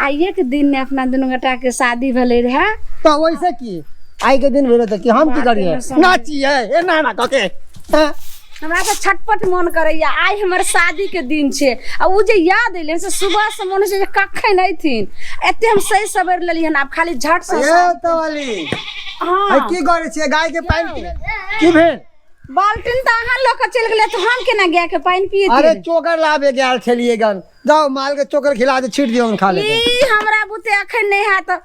आइए के दिन में अपना दोनों गोटा के शादी भले रहे तो वैसे की आई के दिन भेले कि हम की करिए नाचिए ए ना ना कके हमरा के छटपट मन करैया आई हमर शादी के दिन छे आ उ जे याद एले से सुबह से मन से कखै नहीं थिन एते हम सही सबर लेली हन आप खाली झट से ए तो वाली हां की करे छे गाय के पानी की भेल बाल्टीन त अहाँ लोग के चल गेले तो हम केना गाय के पानी पिए अरे चोकर लाबे गेल छलिए गन जाओ माल के चोकर खिला दे छीट दियो खा ले ई हमरा बुते अखन नहीं है त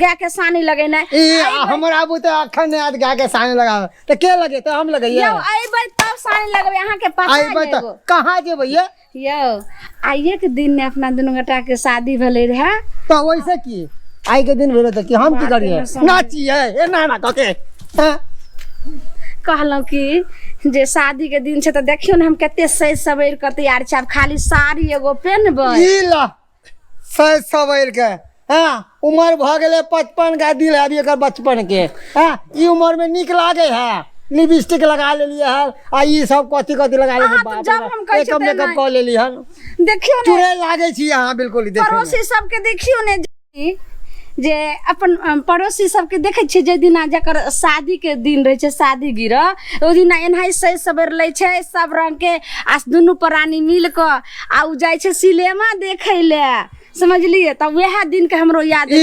गाय के सानी लगेना ई हमरा बुते अखन नहीं गाय के सानी लगा त के लगे त हम लगाइए यो आइबै तब सानी लगबे अहाँ के पता आइबै त कहां जेबै यो आइए के दिन में अपना दोनों गोटा के शादी भले रहे तो वैसे की आई के दिन भेले कि हम की करिए नाचिए ए ना ना कके कहलौं कि जे शादी के दिन छे त देखियो न हम कते सही सवेर के तैयार छ खाली साड़ी एगो पहनबै ई ला सही सवेर के हां उम्र भ गेले 55 का दिल है अभी एकर बचपन के हां ई उम्र में निक लागे है लिपस्टिक लगा लेलिए है आ ई सब कथि कथि लगा ले बाप जब हम कहै छी मेकअप कर लेली है देखियो न चुरे लागे छी यहां बिल्कुल देखियो पड़ोसी सब के देखियो ने जे अपन पड़ोसी सबके देखे छियै जे दिन जकर शादी के दिन रहे छै शादी गिरह ओ दिन एनाही सही सवेर लै छै सब रंग के आ दुनू प्राणी मिल के आ उ जाय छै सिनेमा देखै ले समझलिए त वह दिन के हमरो याद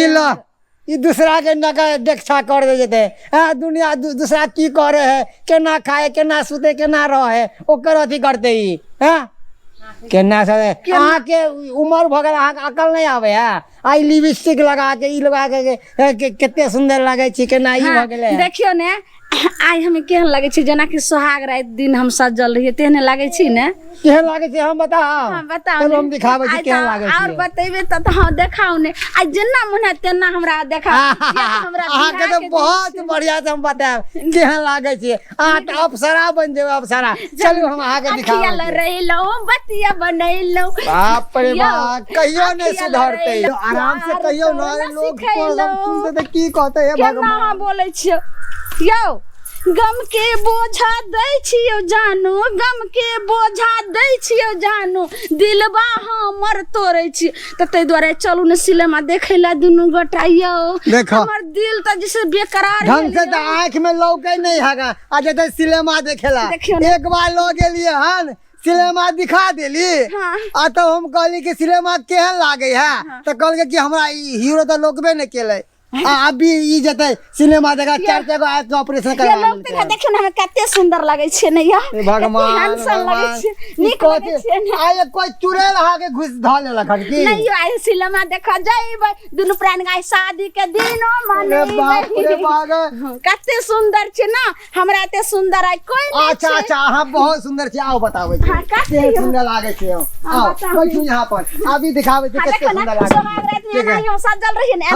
ई दूसरा के नका देखछा कर दे जेते हां दुनिया दूसरा की करे है केना खाए केना सुते केना रहे ओकर अथी करते ई हां केना से अहाँ के उम्र भ गेल अहाँ के अकल नहीं आवे है आई लिपस्टिक लगा के ई लगा के केते सुंदर लागे छी केना ई भ गेले देखियो ने आई हमें केहन लागे छी जना कि सुहाग रात दिन हम सजल रहिए तेहने लागे छी ने केहन लागे छी हम बताओ हां बताओ चलो हम दिखाबै छी केहन लागे छी और बतेबे त हां देखाओ ने आई जेना मन है तेना हमरा देखाओ हमरा अहाँ के तो बहुत बढ़िया से हम बताएब केहन लागे छी अहाँ त अप्सरा बन जेबै अप्सरा चलू हम अहाँ के दिखाओ अखिया रहिलो बतिया बनैलो बाप रे बाप कहियो ने सुधरते आराम से कहियो न लोग को सब सुनते त की कहते हे भगवान केना बोलै छियो यो गम के बोझा दै छियो जानू गम के बोझा दै छियो जानू दिलबा हमर तोड़ै छी त तै दुआरे चलू ने सिनेमा देखै ला दुनू गोटा यो हमर दिल त जैसे बेकरार ढंग से त आंख में लौकै नहीं हैगा आ जते सिनेमा देखेला एक बार लो गेलिए हन सिनेमा दिखा देली आ तो हम कहली कि सिनेमा केहन लागे है त कहल कि हमरा हीरो त लोकबे नहीं केले अभी ई जते सिनेमा देखा चार गो आंख के ऑपरेशन करवा लोग त देखियो ना कते सुंदर लागे छै ने या भगवान हैंडसम लागे छै नीक लागे छै ने आय कोई चुड़ैल आहा के घुस ध लेलक हन की नहीं आय सिनेमा देखा जाइबै दुनु प्राण गाय शादी के दिन माने बाप रे बाप कते सुंदर छै ना हमरा एते सुंदर आय कोई नहीं अच्छा अच्छा हां बहुत सुंदर छै आओ बताबै छी कते सुंदर लागे छै आओ बैठू यहां पर अभी दिखाबै छी कते सुंदर लागे छै सुहाग रात में ना यो सजल रही ने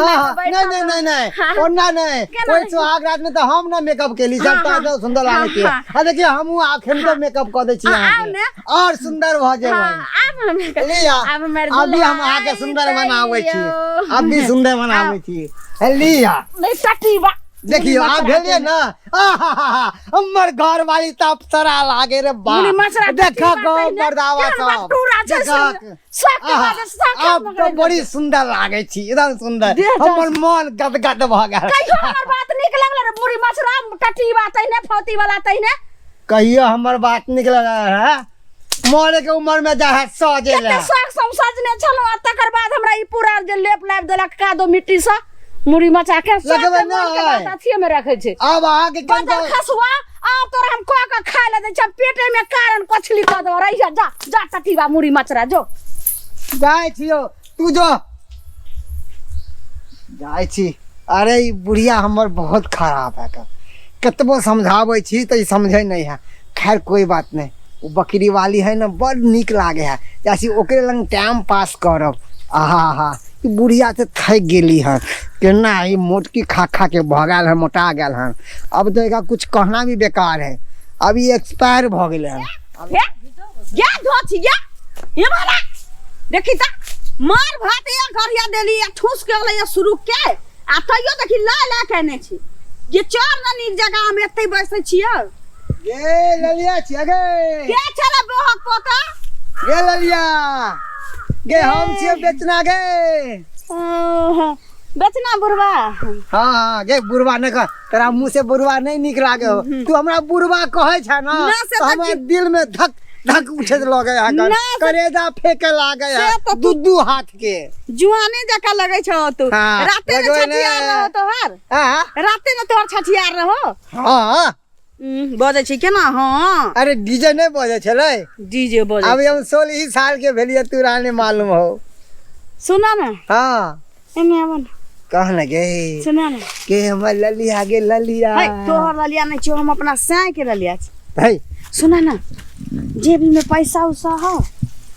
नहीं नहीं नहीं ओना नहीं कोई सुहाग रात में तो हम ना मेकअप केली सबटा तो सुंदर लागे छै आ देखिए हमहु आखिर तो मेकअप क दै छी यहां और सुंदर भ जेबै लिया अभी हम आहा के सुंदर बनाबै छी अभी सुंदर बनाबै छी लिया नहीं टटीबा देखियो आप भेलिए ना हमर घर वाली त अप्सरा लागे रे बाप देखा गो पर्दावा सब अब तो बड़ी सुंदर लागे छी एकदम सुंदर हमर मन गदगद भ गेल कहियो हमर बात निक लगले रे बुढ़ी मछरा टटी बात ने फौती वाला तइने कहियो हमर बात निक लगा है मोरे के उम्र में जा है सजे ले कते साग सब सजने छलो आ तकर बाद हमरा ई पूरा जे लेप लाप देलक कादो मिट्टी से मुड़ी मचा के लगबे ना साथिए में रखे छै अब आहा के बदल खसुआ आ तोरा हम को के खा ले दे छ पेटे में कारण कछली क दो रही जा जा टटीबा मुड़ी मचरा जो जाय छियो तू जो जाय छी अरे ई बुढ़िया हमर बहुत खराब है कतबो समझाबै छी त ई समझै नहीं है खैर कोई बात नहीं वो बकरी वाली है ना बड़ निक लागे है जैसे ओकरे लंग टाइम पास करब आहा हा ई बुढ़िया से थक गेली है केना ई मोटकी खा खा के भगाल है मोटा गेल है अब तो एका कुछ कहना भी बेकार है अभी एक्सपायर भ गेले है या धोती या ये वाला देखी त मार भात या गरिया देली या ठूस के गेलै शुरू के आ तइयो देखी ला ला कहने छी ये चार न नीक जगह हम एतै बैसै छियै गे ललिया छियै गे के छले बहक पोता गे ललिया गे हम छियै बेचना गे हाँ बेचना बुढ़वा। हाँ गे बुढ़वा नहीं कह, तेरा मुंह से बुढ़वा नहीं निक लागे हो। तू हमरा बुढ़वा कहे छ ना तो हमारे दिल में धक धक उठे लगे है करेजा फेंके लागे है दू हाथ के जुआने जका लगे छो तू। हाँ, राते में छठियार रहो तोहर। हां राते में तोहर छठियार रहो। हां बजे छी केना। हां अरे डीजे नहीं बजे छले, डीजे बजे। अभी हम 16 साल के भेलिए, तू रानी मालूम हो। सुना ना। हां एने आवन कह न गे सुना ना के हमर ललिया गे ललिया। है तोहर ललिया नहीं छो, हम अपना साई के ललिया छी। है सुना ना जेब में पैसा उसा हो।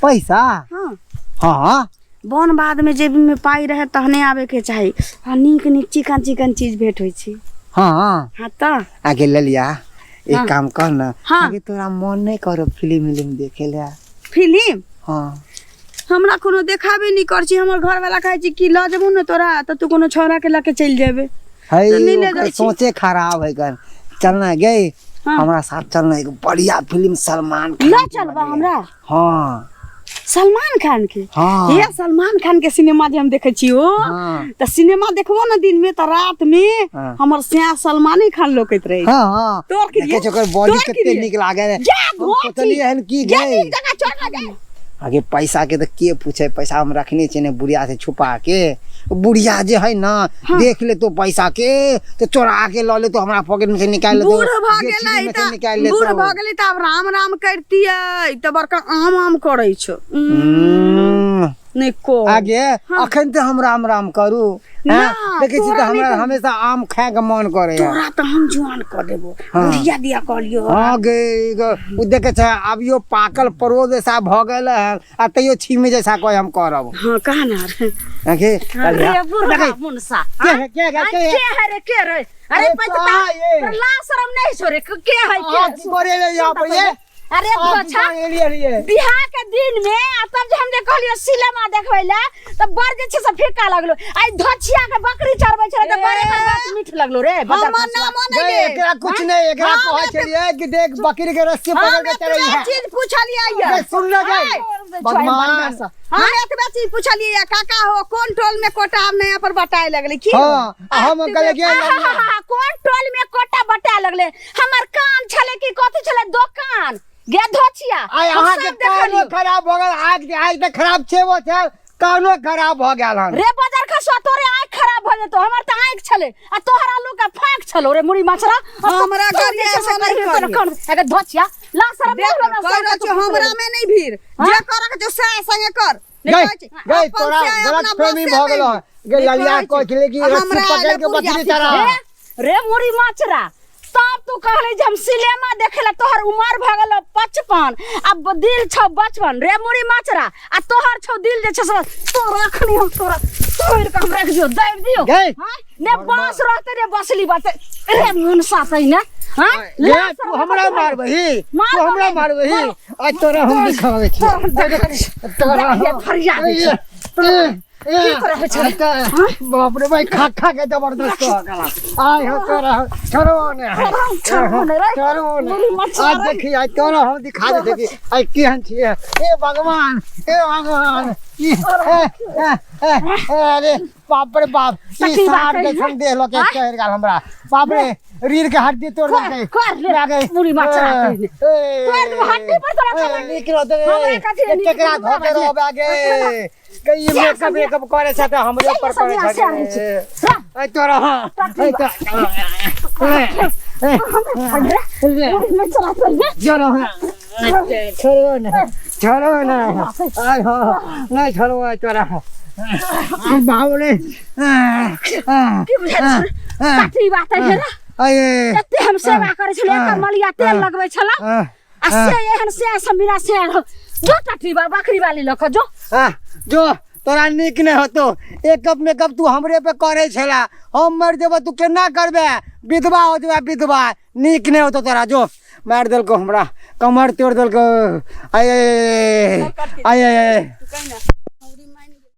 पैसा। हाँ हाँ बन बाद में जेब में पाई रहे तहने आवे के चाही। हाँ नीक नीक चिकन चिकन चीज भेट होई छी। हाँ हाँ तो आगे ललिया एक हाँ। काम कर ना। हाँ। आगे तोरा मन नहीं करो फिल्म देखे ले। फिल्म हाँ हमरा कोनो देखाबे नहीं कर छी। हमर घर वाला कहे छी कि ल जेबू न तोरा त तू कोनो छोरा के लेके चल जेबे। है तो नहीं ले जाई छी। सोचे खराब है कर चलना गे। हाँ। हमरा साथ चलना एक बढ़िया फिल्म सलमान खान ल की चलबा बनेगा। हमरा हाँ सलमान खान के। हाँ। ये सलमान खान के सिनेमा जे हम देखे छी ओ हाँ। त सिनेमा देखबो न दिन में त रात में हाँ। हमर सिया सलमान खान लोकैत रहे। हाँ हाँ तोर के देखे छोकर बॉडी तोर के कितने लिए। निक लागे रे। जा हम घोची। सोचली हन की जा गए नीक जगह चढ़ लगे। आगे पैसा के तो के पूछे, पैसा हम रखने चाहिए बुढ़िया से छुपा के। बुढ़िया जे है ना हाँ। देख ले तो पैसा के तो चोरा के लो ले तो हमारा पॉकेट में से निकाल ले तो बूढ़ भ जेठी गेलै में त से निकाल ले बूढ़ तो। भ गेलै त अब राम राम करतियै त बड़का आम आम करै छौ। नहीं को आगे अखन तो हम राम राम करू। ना, हाँ, देखे छी तो तोरा हमरा नहीं कर- हमेशा आम खाए के मन करे है। तोरा त हम जुआन कर देबो। हाँ। बुढ़िया दिया कहलियो। हाँ गे उ देखे छ अभियो पाकल परो जैसा भ गेल है आ तैयो छीमे जैसा कोई हम करब। हां कहा ना रे। आगे अरे बुढ़ा मुनसा के है के है के है के है रे के रे। अरे अरे पता कहाँ ये? ला शरम नहीं छोरे के है आज के। मोरे ले यहाँ पर ये अरे बच्चा ये बिहार के दिन में आ तब जे हम जे कहलियो सिनेमा देखबैला त बड़ जे छै से फेका लगलो। आई धछिया के बकरी चरबै छै त बड़े का बात मीठ लगलो रे। हमर नाम नहीं एकरा कुछ नहीं एकरा कहै छलिए कि देख बकरी के रस्सी पकड़ के चलै है। चीज पूछलिए ये सुन ले गई बदमाश। हम एतबे चीज पूछलिए काका हो कोन टोल में कोटा हमने यहाँ पर बताए लगले की हां हम कहले के कौन टोल में कोटा बटा लगले। हमर कान छले कि कथि छले दुकान गे धछिया। आय हम अहाँ सब के देखलियो। कानो खराब हो गेल। आज तक खराब छे वो छे कानो खराब हो गेल हन। रे बाजार का सो तोरे आंख खराब भ जेतो। हमर त आंख छले आ तोहरा लोग का फांक छलो रे मुड़ी मछरा। हमरा घर ऐसा नहीं करियो। अगर धछिया ला शरम देख कहलो छ हमरा में नहीं भीड़ जे करक जो से संगे कर गई तोरा गलत प्रेमी भ गेल गे ललिया को छले कि रस्सी पकड़ के बकरी चरा। रे मुड़ी मछरा तब तू कहले जे हम सिनेमा देखेला तोहर उमर भ गेल 55 अब दिल छ 55 रे मुड़ी मछरा आ तोहर छ दिल जे छ से तो रखनी हम तोरा तोड़ के हम रख दियो दब दियो। गई ने बांस रहते रे बसली बाते रे मुनसा सही ना। हां ये तू हमरा मारबही तू हमरा मारबही आज तोरा हम दिखावे छी तोरा फरियाद बाप रे भाई खा खा के जबरदस्त हो गला। आय हो तोरा छोड़ो ने आज देखी आज तोरा हम दिखा दे कि आज केहन छिए। ए भगवान अरे बाप रे बाप ई सार के संदेह लो के चढ़ गेल हमरा। बाप रे रीढ़ के हड्डी तोड़ दे कर ले मुड़ी मछरा तोड़ हड्डी पर तोरा निकलो दे केकरा धोके रो आगे कई मेकअप करे छ त हमरे ऊपर करे छ। ए तोरा जरो छोड़ो ना आय हो नहीं छोड़ो तोरा बावले काठी बात है रे। आये एते हम सेवा करे छले एकर मलिया तेल लगबै छला आ से एहन से समीरा से जो काठी बा बकरी वाली लख जो जो तोरा निक नहीं होतो एकअप मेकअप तू हमरे पे करे छला। हम मर जेबो तू केना करबे विधवा हो जेबे विधवा निक नहीं होतो तोरा। जो मार देल को हमरा कमर तोड़ देल को आये आये